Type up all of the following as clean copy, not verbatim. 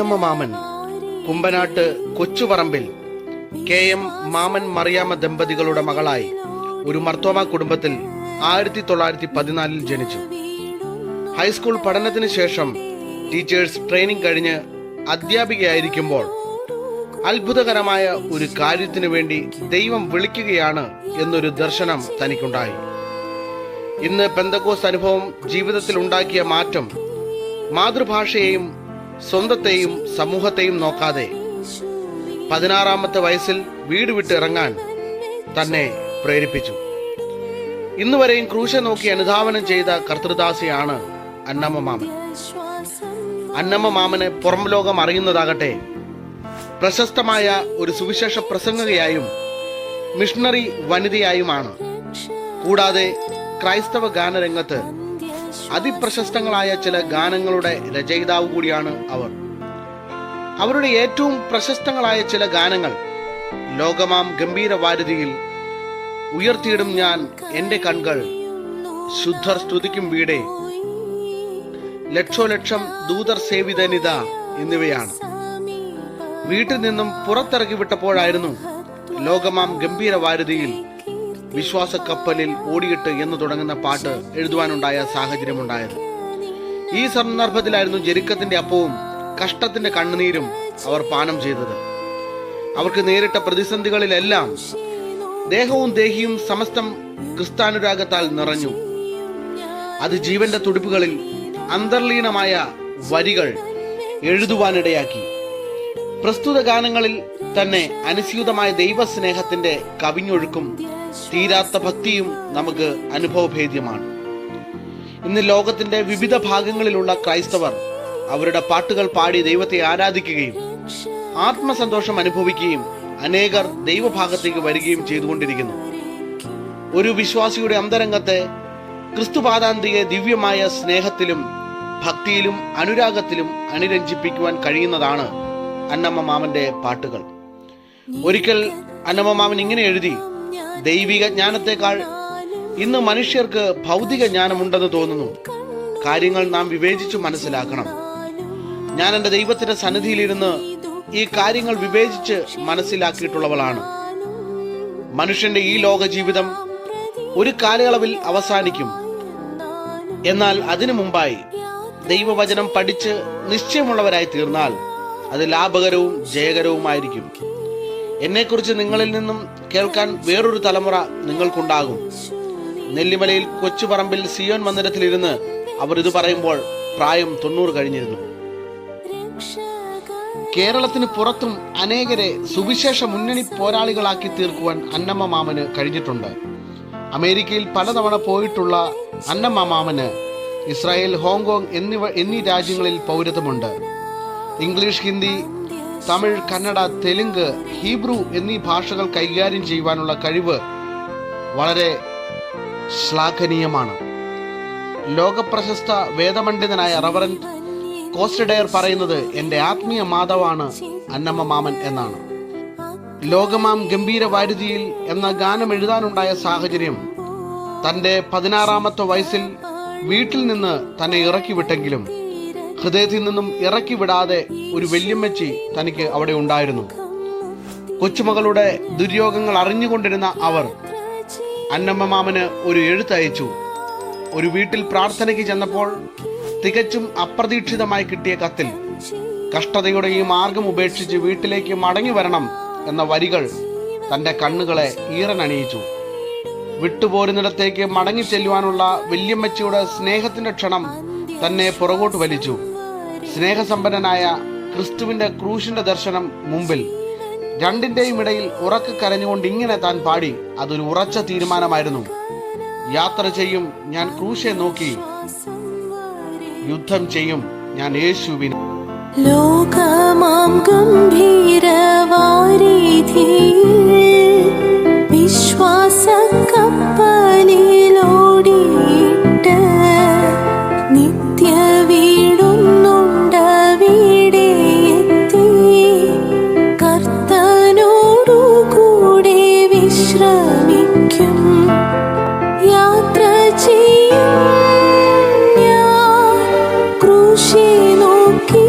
അന്നമ്മ മാമൻ കുമ്പനാട്ട് കൊച്ചുപറമ്പിൽ KM മാമൻ മറിയാമ്മ ദമ്പതികളുടെ മകളായി ഒരു മർത്തോമ കുടുംബത്തിൽ 1914 ജനിച്ചു. ഹൈസ്കൂൾ പഠനത്തിന് ശേഷം ടീച്ചേഴ്സ് ട്രെയിനിങ് കഴിഞ്ഞ് അധ്യാപികയായിരിക്കുമ്പോൾ അത്ഭുതകരമായ ഒരു കാര്യത്തിനു വേണ്ടി ദൈവം വിളിക്കുകയാണ് എന്നൊരു ദർശനം തനിക്കുണ്ടായി. ഇന്ന് പെന്തക്കോസ്ത് അനുഭവം ജീവിതത്തിൽ ഉണ്ടാക്കിയ മാറ്റം മാതൃഭാഷയെയും സ്വന്തത്തെയും സമൂഹത്തെയും നോക്കാതെ 16-ാമത്തെ വയസ്സിൽ വീട് വിട്ട് ഇറങ്ങാൻ തന്നെ പ്രേരിപ്പിച്ചു. ഇന്നുവരെയും ക്രൂശ നോക്കി അനുധാവനം ചെയ്ത കർത്തൃദാസിയാണ് അന്നമ്മ മാമൻ. അന്നമ്മ മാമനെ പുറം ലോകം അറിയുന്നതാകട്ടെ പ്രശസ്തമായ ഒരു സുവിശേഷ പ്രസംഗകയായും മിഷണറി വനിതയായുമാണ്. കൂടാതെ ക്രൈസ്തവ ഗാനരംഗത്ത് അതിപ്രശസ്തങ്ങളായ ചില ഗാനങ്ങളുടെ രചയിതാവ് കൂടിയാണ് അവർ. അവരുടെ ഏറ്റവും പ്രശസ്തങ്ങളായ ചില ഗാനങ്ങൾ ലോകമാം ഗംഭീരവാരിധിയിൽ ഉയർത്തിയിടും ഞാൻ എൻ്റെ കൺകൾ, ശുദ്ധർ സ്തുതിക്കും വീടേ, ലക്ഷോലക്ഷം ദൂതർ സേവിതനിത എന്നിവയാണ്. വീട്ടിൽ നിന്നും പുറത്തിറക്കി വിട്ടപ്പോഴായിരുന്നു ലോകമാം ഗംഭീരവാരിധിയിൽ വിശ്വാസ കപ്പലിൽ ഓടിയിട്ട് എന്ന് തുടങ്ങുന്ന പാട്ട് എഴുതുവാനുണ്ടായ സാഹചര്യമുണ്ടായത്. ഈ സന്ദർഭത്തിലായിരുന്നു ജെരിക്കത്തിന്റെ അപ്പവും കഷ്ടത്തിന്റെ കണ്ണുനീരും അവർ പാനം ചെയ്തത്. അവർക്ക് നേരിട്ട പ്രതിസന്ധികളിലെല്ലാം ദേഹവും ദേഹിയും സമസ്തം ക്രിസ്താനുരാഗത്താൽ നിറഞ്ഞു. അത് ജീവന്റെ തുടിപ്പുകളിൽ അന്തർലീനമായ വരികൾ എഴുതുവാനിടയാക്കി. പ്രസ്തുത ഗാനങ്ങളിൽ തന്നെ അനുസ്യൂതമായ ദൈവസ്നേഹത്തിന്റെ കവിഞ്ഞൊഴുക്കും തീരാത്ത ഭക്തിയും നമുക്ക് അനുഭവഭേദ്യമാണ്. ഇന്ന് ലോകത്തിന്റെ വിവിധ ഭാഗങ്ങളിലുള്ള ക്രൈസ്തവർ അവരുടെ പാട്ടുകൾ പാടി ദൈവത്തെ ആരാധിക്കുകയും ആത്മസന്തോഷം അനുഭവിക്കുകയും അനേകർ ദൈവഭാഗത്തേക്ക് വരികയും ചെയ്തുകൊണ്ടിരിക്കുന്നു. ഒരു വിശ്വാസിയുടെ അന്തരംഗത്തെ ക്രിസ്തുപാദാന്തിയെ ദിവ്യമായ സ്നേഹത്തിലും ഭക്തിയിലും അനുരാഗത്തിലും അനുരഞ്ജിപ്പിക്കുവാൻ കഴിയുന്നതാണ് അന്നമ്മ മാമന്റെ പാട്ടുകൾ. ഒരിക്കൽ അന്നമ്മ മാമൻ ഇങ്ങനെ എഴുതി: ദൈവിക ജ്ഞാനത്തെക്കാൾ ഇന്ന് മനുഷ്യർക്ക് ഭൗതിക ജ്ഞാനമുണ്ടെന്ന് തോന്നുന്നു. കാര്യങ്ങൾ നാം വിവേചിച്ചു മനസ്സിലാക്കണം. ഞാൻ എൻ്റെ ദൈവത്തിന്റെ സന്നിധിയിലിരുന്ന് ഈ കാര്യങ്ങൾ വിവേചിച്ച് മനസ്സിലാക്കിയിട്ടുള്ളവളാണ്. മനുഷ്യന്റെ ഈ ലോക ജീവിതം ഒരു കാലയളവിൽ അവസാനിക്കും. എന്നാൽ അതിനു മുമ്പായി ദൈവവചനം പഠിച്ച് നിശ്ചയമുള്ളവരായി തീർന്നാൽ അത് ലാഭകരവും ജയകരവുമായിരിക്കും. എന്നെക്കുറിച്ച് നിങ്ങളിൽ നിന്നും കേൾക്കാൻ വേറൊരു തലമുറ നിങ്ങൾക്കുണ്ടാകും. നെല്ലിമലയിൽ കൊച്ചുപറമ്പിൽ സിയോൻ മന്ദിരത്തിലിരുന്ന് അവർ ഇത് പറയുമ്പോൾ പ്രായം 90 കഴിഞ്ഞിരുന്നു. കേരളത്തിന് പുറത്തും അനേകരെ സുവിശേഷ മുന്നണി പോരാളികളാക്കി തീർക്കുവാൻ അന്നമ്മ മാമന് കഴിഞ്ഞിട്ടുണ്ട്. അമേരിക്കയിൽ പലതവണ പോയിട്ടുള്ള അന്നമ്മ മാമന് ഇസ്രായേൽ, ഹോങ്കോങ് എന്നീ രാജ്യങ്ങളിൽ പൗരത്വമുണ്ട്. ഇംഗ്ലീഷ്, ഹിന്ദി, തമിഴ്, കന്നഡ, തെലുങ്ക്, ഹീബ്രു എന്നീ ഭാഷകൾ കൈകാര്യം ചെയ്യുവാനുള്ള കഴിവ് വളരെ ശ്ലാഘനീയമാണ്. ലോകപ്രശസ്ത വേദപണ്ഡിതനായ റവറന്റ് കോസ്റ്റഡയർ പറയുന്നത് എൻ്റെ ആത്മീയ മാതാവാണ് അന്നമ്മ മാമൻ എന്നാണ്. ലോകമാം ഗംഭീരവാരിധിയിൽ എന്ന ഗാനം എഴുതാനുണ്ടായ സാഹചര്യം തൻ്റെ 16-ാമത്തെ വയസ്സിൽ വീട്ടിൽ നിന്ന് തന്നെ ഇറക്കി വിട്ടെങ്കിലും ഹൃദയത്തിൽ നിന്നും ഇറക്കി വിടാതെ ഒരു വല്യമ്മച്ചി തനിക്ക് അവിടെ ഉണ്ടായിരുന്നു. കൊച്ചുമകളുടെ ദുര്യോഗങ്ങൾ അറിഞ്ഞുകൊണ്ടിരുന്ന അവർ അന്നമ്മ മാമന് ഒരു എഴുത്തയച്ചു. ഒരു വീട്ടിൽ പ്രാർത്ഥനയ്ക്ക് ചെന്നപ്പോൾ തികച്ചും അപ്രതീക്ഷിതമായി കിട്ടിയ കത്തിൽ കഷ്ടതയുടെ ഈ മാർഗം ഉപേക്ഷിച്ച് വീട്ടിലേക്ക് മടങ്ങി വരണം എന്ന വരികൾ തൻ്റെ കണ്ണുകളെ ഈറനണിയിച്ചു. വിട്ടുപോരുന്നിടത്തേക്ക് മടങ്ങി ചെല്ലുവാനുള്ള വല്യമ്മച്ചിയുടെ സ്നേഹത്തിന്റെ ക്ഷണം തന്നെ പുറകോട്ട് വലിച്ചു. സ്നേഹസമ്പന്നനായ ക്രിസ്തുവിന്റെ ക്രൂശിന്റെ ദർശനം മുമ്പിൽ രണ്ടിന്റെയും ഇടയിൽ ഉറക്കെ കരഞ്ഞുകൊണ്ട് ഇങ്ങനെ താൻ പാടി. അതൊരു ഉറച്ച തീരുമാനമായിരുന്നു. യാത്ര ചെയ്യും ഞാൻ ക്രൂശെ നോക്കി, യുദ്ധം ചെയ്യും ഞാൻ യേശുവിന്. ലോകമാം ഗംഭീരവാരിധി വിശ്വാസ കപ്പലിലോടിയിട്ട് നിത്യ വീടുന്നുണ്ടവിടെ എത്തി കർത്തനോടു കൂടെ വിശ്രമിക്കും. യാത്ര ചെയ്യും ഞാൻ ക്രൂശെ നോക്കി,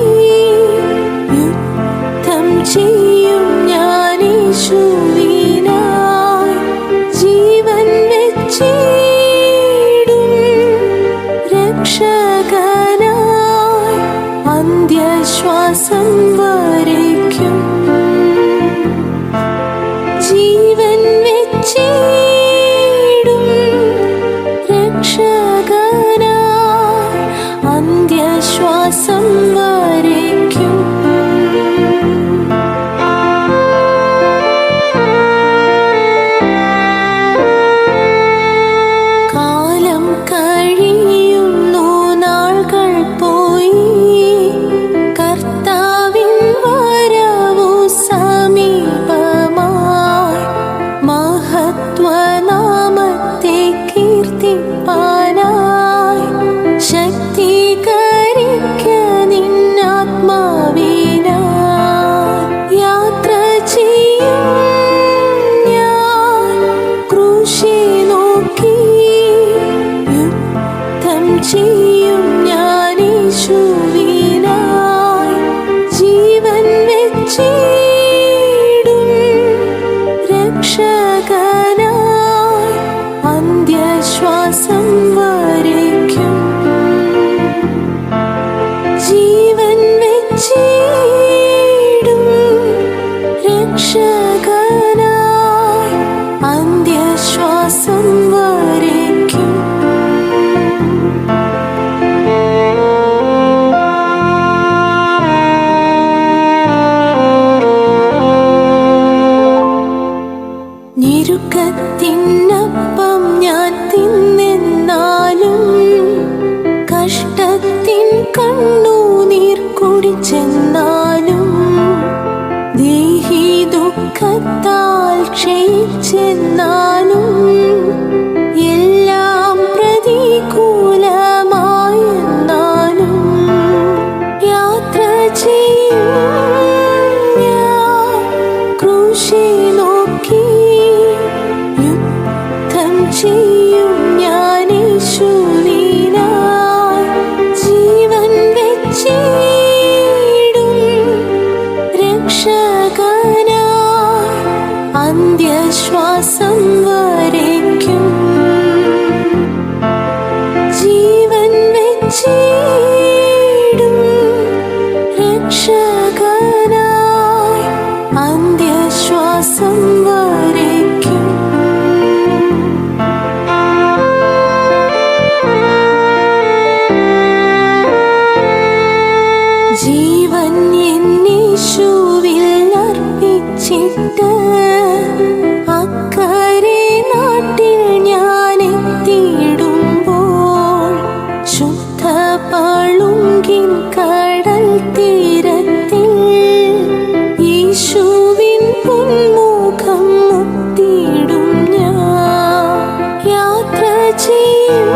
വെച്ചിടും രക്ഷകനായി അന്ത്യശ്വാസം വരയ്ക്കും. കാലം കഴിയുന്നു, നാളുകൾ പോയി, കർത്താവിൻ വരവു സമീപമായി. മഹത്വനാമത്തെ കീർത്തിപ്പാനായി ശക്തീകരിക്ക നിന്നാത്മാവിനായി. യാത്ര ചെയ്യും ഞാൻ ക്രൂശെ നോക്കി, യുദ്ധം ചെയ്യും ഞാൻ യേശുവിനായി. ജീവൻ വെച്ചിടും രക്ഷകനായി അന്ത്യശ്വാസം വരയ്ക്കും. ജീവൻ വെച്ചിടും രക്ഷകനായി അന്ത്യശ്വാസം വരയ്ക്കും. ഞെരുക്കത്തിനപ്പം ഞാൻ തിന്നെന്നാലും, കഷ്ടത്തിൻ കണ്ണുനീർ കുടിച്ചെന്നാലും, ദേഹി ദുഃഖത്താൽ ക്ഷയിച്ചെന്നാലും, എല്ലാം പ്രതികൂലമായെന്നാലും, യാത്ര ചെയ്യും ഞാൻ ക്രൂശെ നോക്കി, യുദ്ധം ചെയ്യും ഞാൻ യേശുവിനായി. ജീവൻ വെച്ചിടും രക്ഷകനായി അന്ത്യശ്വാസം വരയ്ക്കും. ജീവൻ വെച്ചിടും രക്ഷകനായി അന്ത്യശ്വാസം വരയ്ക്കും. ജീവൻ യേശുവിൽ അർപ്പിച്ചിട്ട് അക്കരെ നാട്ടിൽ ഞാൻ എത്തിയിടുമ്പോൾ, ശുദ്ധ പളുങ്കിൻ കടൽ തീരത്തിൽ യേശുവിൻ പൊന്മുഖം മുത്തിയിടും ഞാൻ. യാത്ര ചെയ്യും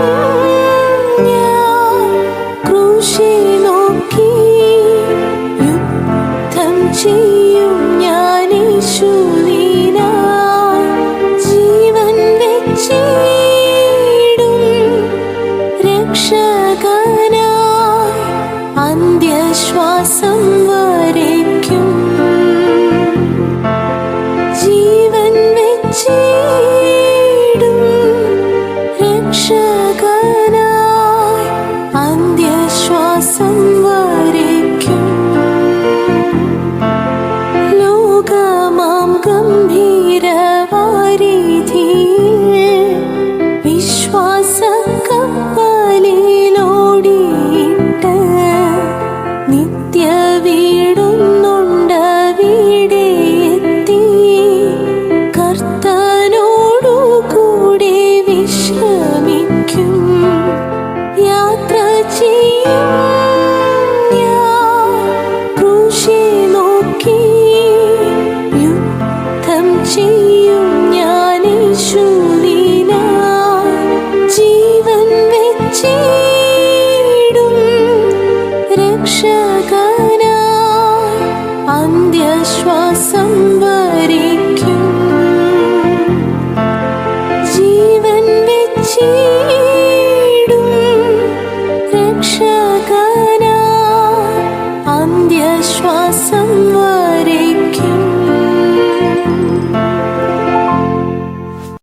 ഞാൻ ക്രൂശെ നോക്കി, യുദ്ധം ചെയ്യും ഞാൻ യേശുവിനായി. ജീവൻ വെച്ചിടും രക്ഷകനായി അന്ത്യശ്വാസം വരയ്ക്കും. ജീവൻ വെച്ചിടും രക്ഷകനായി അന്ത്യശ്വാസം വരയ്ക്കും. ലോകമാം ഗംഭീരവാരിധിയിൽ വിശ്വാസക്കപ്പലിലോടിയിട്ട് നിത്യ വീടുന്നുണ്ടവിടെ എത്തി, കർത്താനോടു കൂടെ വിശ്രമിക്കും. യാത്ര ചെയ്യും ഞാൻ ക്രൂശെ നോക്കി, യുദ്ധം ചെയ്യും ഞാൻ യേശുവിനായി. ജീവൻ വെച്ചിടും രക്ഷകനായി